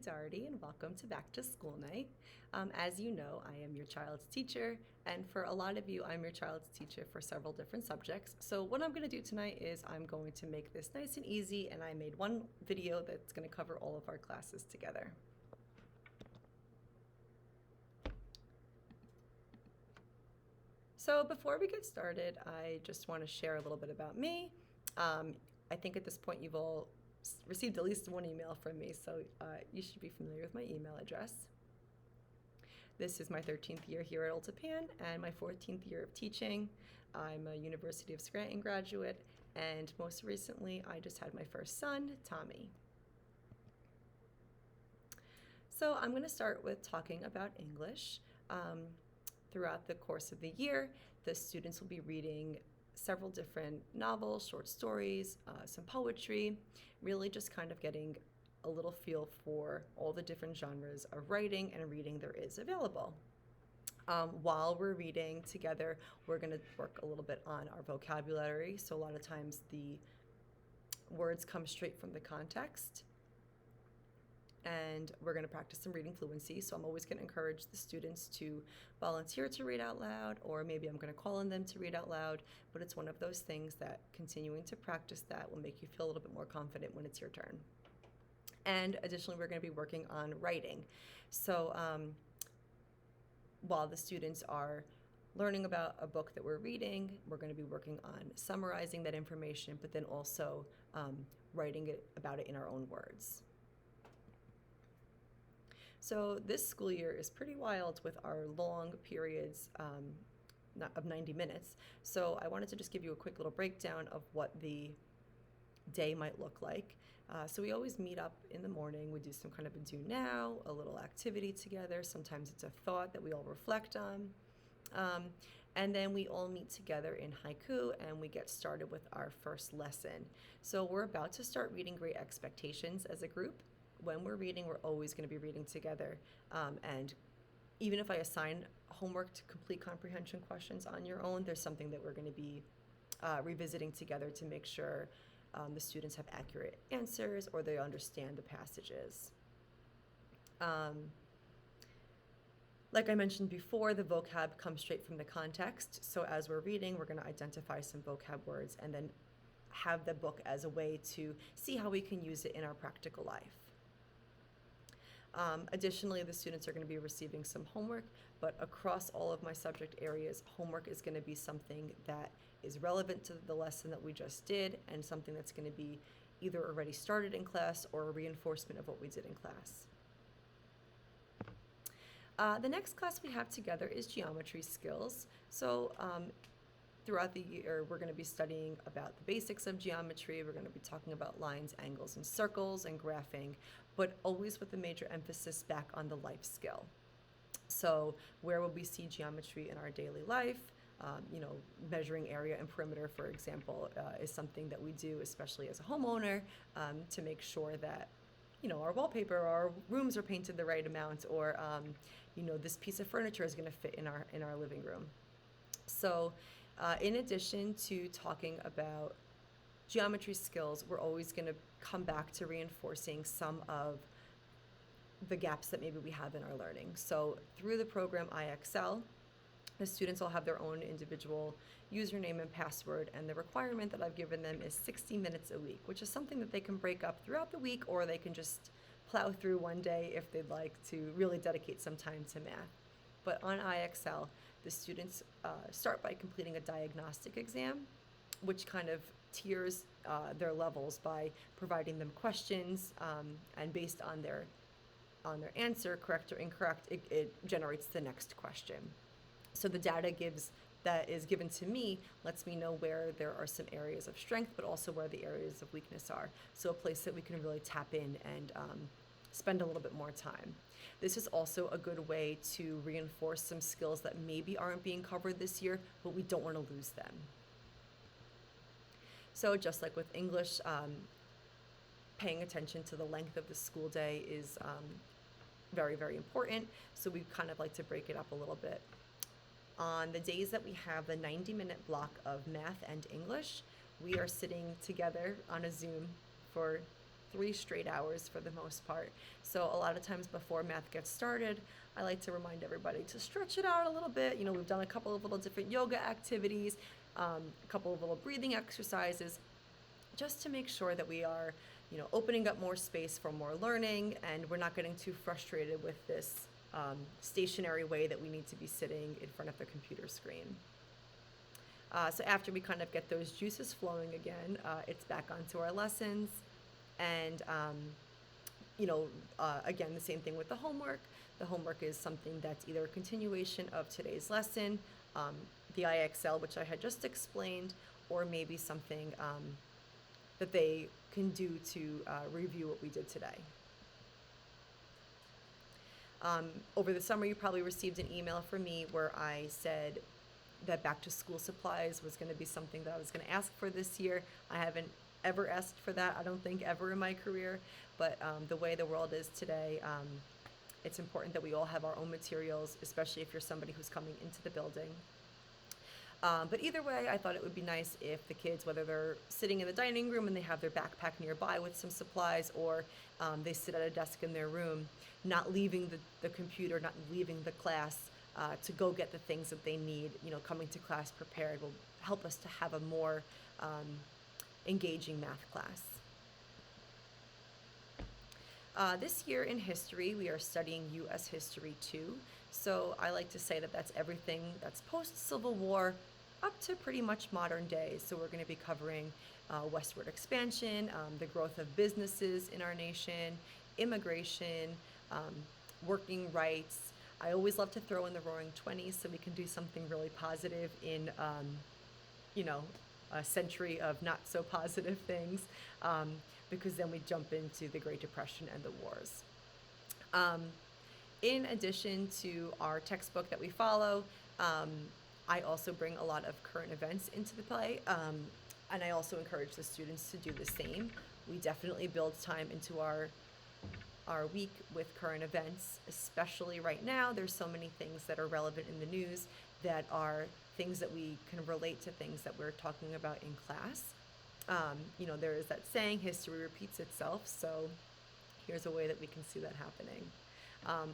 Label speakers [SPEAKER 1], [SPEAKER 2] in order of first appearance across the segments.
[SPEAKER 1] Doherty, and welcome to Back to School Night. As you know, I am your child's teacher, and for a lot of you, I'm your child's teacher for several different subjects. So what I'm going to do tonight is I'm going to make this nice and easy, and I made one video that's going to cover all of our classes together. So before we get started, I just want to share a little bit about me. I think at this point you've all received at least one email from me, so you should be familiar with my email address. This is my 13th year here at Old Japan and my 14th year of teaching. I'm a University of Scranton graduate, and most recently I just had my first son, Tommy. So I'm going to start with talking about English. Throughout the course of the year, the students will be reading several different novels, short stories, some poetry, really just kind of getting a little feel for all the different genres of writing and reading there is available. While we're reading together, we're going to work a little bit on our vocabulary. So a lot of times the words come straight from the context, and we're going to practice some reading fluency. So I'm always going to encourage the students to volunteer to read out loud, or maybe I'm going to call on them to read out loud, but it's one of those things that continuing to practice that will make you feel a little bit more confident when it's your turn. And additionally, we're going to be working on writing. So while the students are learning about a book that we're reading, we're going to be working on summarizing that information, but then also writing about it in our own words. So this school year is pretty wild with our long periods of 90 minutes. So I wanted to just give you a quick little breakdown of what the day might look like. So we always meet up in the morning. We do some kind of a do now, a little activity together. Sometimes it's a thought that we all reflect on. And then we all meet together in haiku and we get started with our first lesson. So we're about to start reading Great Expectations as a group. When we're reading, we're always going to be reading together. And even if I assign homework to complete comprehension questions on your own, there's something that we're going to be revisiting together to make sure the students have accurate answers or they understand the passages. Like I mentioned before, the vocab comes straight from the context. So as we're reading, we're going to identify some vocab words and then have the book as a way to see how we can use it in our practical life. Additionally, the students are going to be receiving some homework, but across all of my subject areas, homework is going to be something that is relevant to the lesson that we just did and something that's going to be either already started in class or a reinforcement of what we did in class. The next class we have together is geometry skills. So throughout the year, we're going to be studying about the basics of geometry. We're going to be talking about lines, angles, and circles and graphing, but always with a major emphasis back on the life skill. So where will we see geometry in our daily life? Measuring area and perimeter, for example, is something that we do, especially as a homeowner, to make sure that our wallpaper, our rooms are painted the right amount, or this piece of furniture is going to fit in our living room. So in addition to talking about geometry skills, we're always going to come back to reinforcing some of the gaps that maybe we have in our learning. So through the program IXL, the students will have their own individual username and password, and the requirement that I've given them is 60 minutes a week, which is something that they can break up throughout the week, or they can just plow through one day if they'd like to really dedicate some time to math. But on IXL, the students start by completing a diagnostic exam, which kind of tiers their levels by providing them questions, and based on their answer, correct or incorrect, it generates the next question. So the data that is given to me lets me know where there are some areas of strength, but also where the areas of weakness are. So a place that we can really tap in and spend a little bit more time. This is also a good way to reinforce some skills that maybe aren't being covered this year, but we don't want to lose them. So just like with English, paying attention to the length of the school day is very, very important. So we kind of like to break it up a little bit. On the days that we have the 90-minute block of math and English, we are sitting together on a Zoom for 3 straight hours for the most part. So a lot of times before math gets started, I like to remind everybody to stretch it out a little bit. We've done a couple of little different yoga activities, a couple of little breathing exercises, just to make sure that we are, opening up more space for more learning, and we're not getting too frustrated with this stationary way that we need to be sitting in front of the computer screen. So after we kind of get those juices flowing again, it's back onto our lessons. And, again, the same thing with the homework. The homework is something that's either a continuation of today's lesson, the IXL, which I had just explained, or maybe something that they can do to review what we did today. Over the summer, you probably received an email from me where I said that back to school supplies was going to be something that I was going to ask for this year. I haven't ever asked for that, I don't think, ever in my career, but the way the world is today, it's important that we all have our own materials, especially if you're somebody who's coming into the building. But either way, I thought it would be nice if the kids, whether they're sitting in the dining room and they have their backpack nearby with some supplies, or they sit at a desk in their room, not leaving the computer, not leaving the class, to go get the things that they need, coming to class prepared will help us to have a more engaging math class. This year in history, we are studying U.S. History 2. So I like to say that that's everything that's post-Civil War up to pretty much modern day. So we're going to be covering westward expansion, the growth of businesses in our nation, immigration, working rights. I always love to throw in the Roaring Twenties so we can do something really positive in, a century of not so positive things, because then we jump into the Great Depression and the wars. In addition to our textbook that we follow, I also bring a lot of current events into the play, and I also encourage the students to do the same. We definitely build time into our week with current events, especially right now. There's so many things that are relevant in the news that are things that we can relate to things that we're talking about in class. There is that saying, history repeats itself, so here's a way that we can see that happening.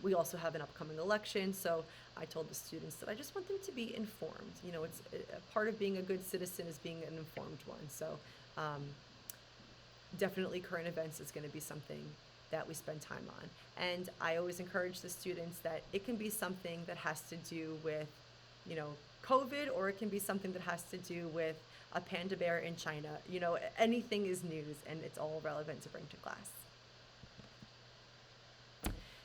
[SPEAKER 1] We also have an upcoming election, so I told the students that I just want them to be informed. It's a part of being a good citizen is being an informed one. So definitely current events is going to be something that we spend time on. And I always encourage the students that it can be something that has to do with, COVID, or it can be something that has to do with a panda bear in China. Anything is news, and it's all relevant to bring to class.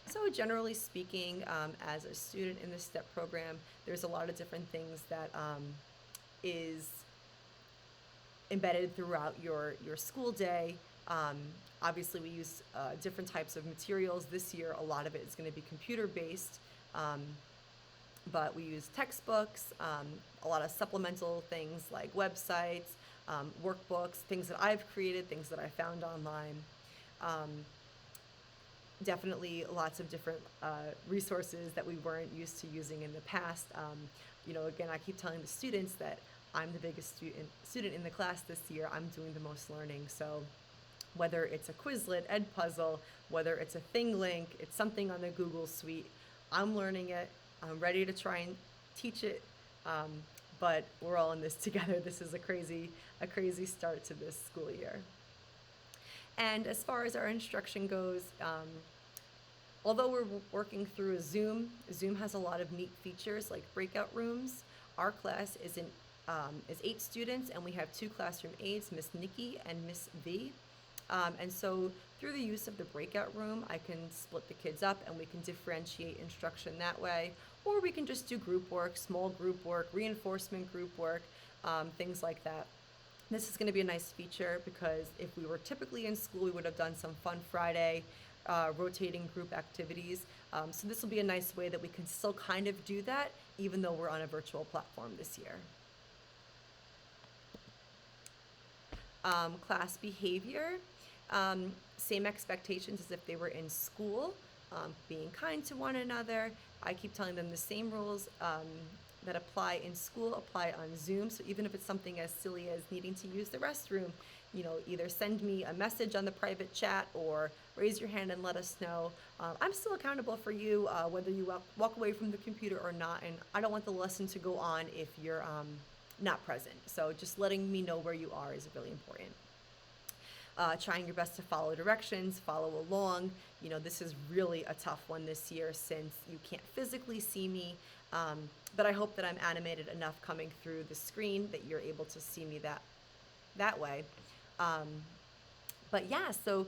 [SPEAKER 1] So generally speaking, as a student in the STEP program, there's a lot of different things that is embedded throughout your school day. Obviously, we use different types of materials. This year, a lot of it is going to be computer-based, but we use textbooks, a lot of supplemental things like websites, workbooks, things that I've created, things that I found online. Definitely lots of different resources that we weren't used to using in the past. Again, I keep telling the students that I'm the biggest student in the class this year. I'm doing the most learning. So whether it's a Quizlet, Edpuzzle, whether it's a ThingLink, it's something on the Google Suite, I'm learning it. I'm ready to try and teach it, but we're all in this together. This is a crazy start to this school year. And as far as our instruction goes, although we're working through Zoom has a lot of neat features like breakout rooms. Our class is 8 students, and we have 2 classroom aides, Miss Nikki and Miss V. And so through the use of the breakout room, I can split the kids up and we can differentiate instruction that way. Or we can just do group work, small group work, reinforcement group work, things like that. This is going to be a nice feature because if we were typically in school, we would have done some fun Friday rotating group activities. So this will be a nice way that we can still kind of do that even though we're on a virtual platform this year. Class behavior, same expectations as if they were in school, being kind to one another. I keep telling them the same rules that apply in school apply on Zoom. So even if it's something as silly as needing to use the restroom, either send me a message on the private chat or raise your hand and let us know. I'm still accountable for you, whether you walk away from the computer or not, and I don't want the lesson to go on if you're not present. So just letting me know where you are is really important. Trying your best to follow directions, follow along. This is really a tough one this year since you can't physically see me, but I hope that I'm animated enough coming through the screen that you're able to see me that way. But yeah, so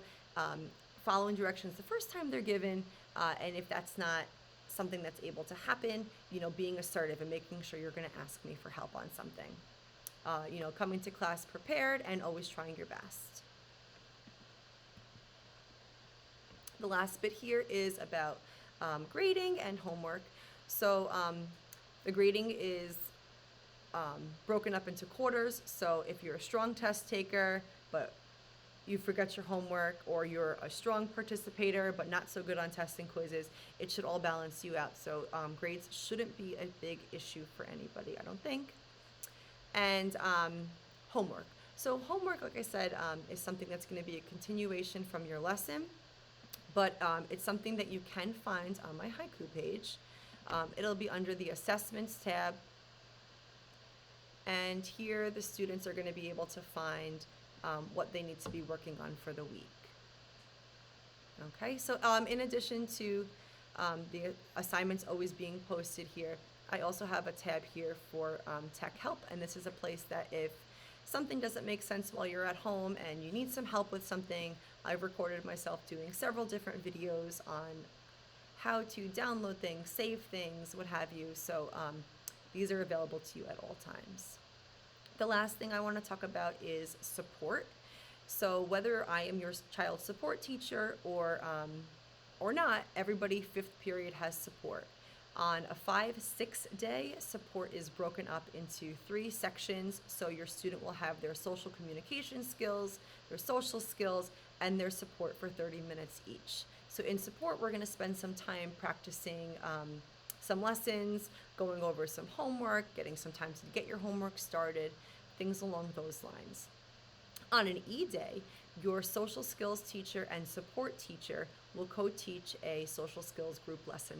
[SPEAKER 1] following directions the first time they're given, and if that's not something that's able to happen, being assertive and making sure you're going to ask me for help on something. Coming to class prepared and always trying your best. The last bit here is about grading and homework. So the grading is broken up into quarters. So if you're a strong test taker, but you forget your homework, or you're a strong participator but not so good on tests and quizzes, it should all balance you out. So grades shouldn't be a big issue for anybody, I don't think. And homework. So homework, like I said, is something that's going to be a continuation from your lesson, but it's something that you can find on my haiku page. It'll be under the assessments tab, and here the students are going to be able to find what they need to be working on for the week. Okay, so in addition to the assignments always being posted here, I also have a tab here for tech help, and this is a place that if something doesn't make sense while you're at home and you need some help with something, I've recorded myself doing several different videos on how to download things, save things, what have you. So these are available to you at all times. The last thing I want to talk about is support. So whether I am your child's support teacher or not, everybody 5th period has support. On a 5-6 day, support is broken up into 3 sections. So your student will have their social communication skills, their social skills, and their support for 30 minutes each. So in support, we're going to spend some time practicing some lessons, going over some homework, getting some time to get your homework started, things along those lines. On an E-day, your social skills teacher and support teacher will co-teach a social skills group lesson.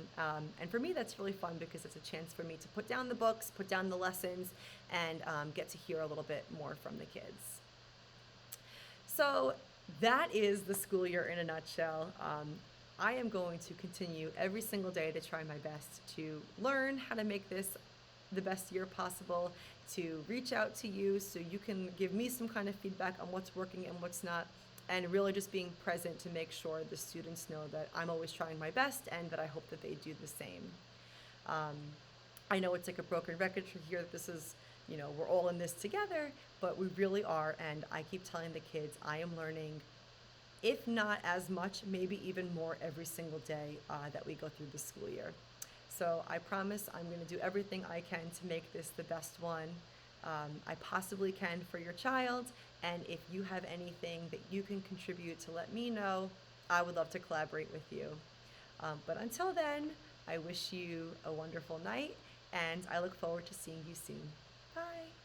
[SPEAKER 1] And for me, that's really fun because it's a chance for me to put down the books, put down the lessons, and get to hear a little bit more from the kids. So that is the school year in a nutshell. I am going to continue every single day to try my best to learn how to make this the best year possible, to reach out to you so you can give me some kind of feedback on what's working and what's not, and really just being present to make sure the students know that I'm always trying my best and that I hope that they do the same. I know it's like a broken record to hear that this is, we're all in this together, but we really are, and I keep telling the kids I am learning, if not as much, maybe even more every single day that we go through the school year. So I promise I'm going to do everything I can to make this the best one I possibly can for your child. And if you have anything that you can contribute to let me know, I would love to collaborate with you. But until then, I wish you a wonderful night, and I look forward to seeing you soon. Bye.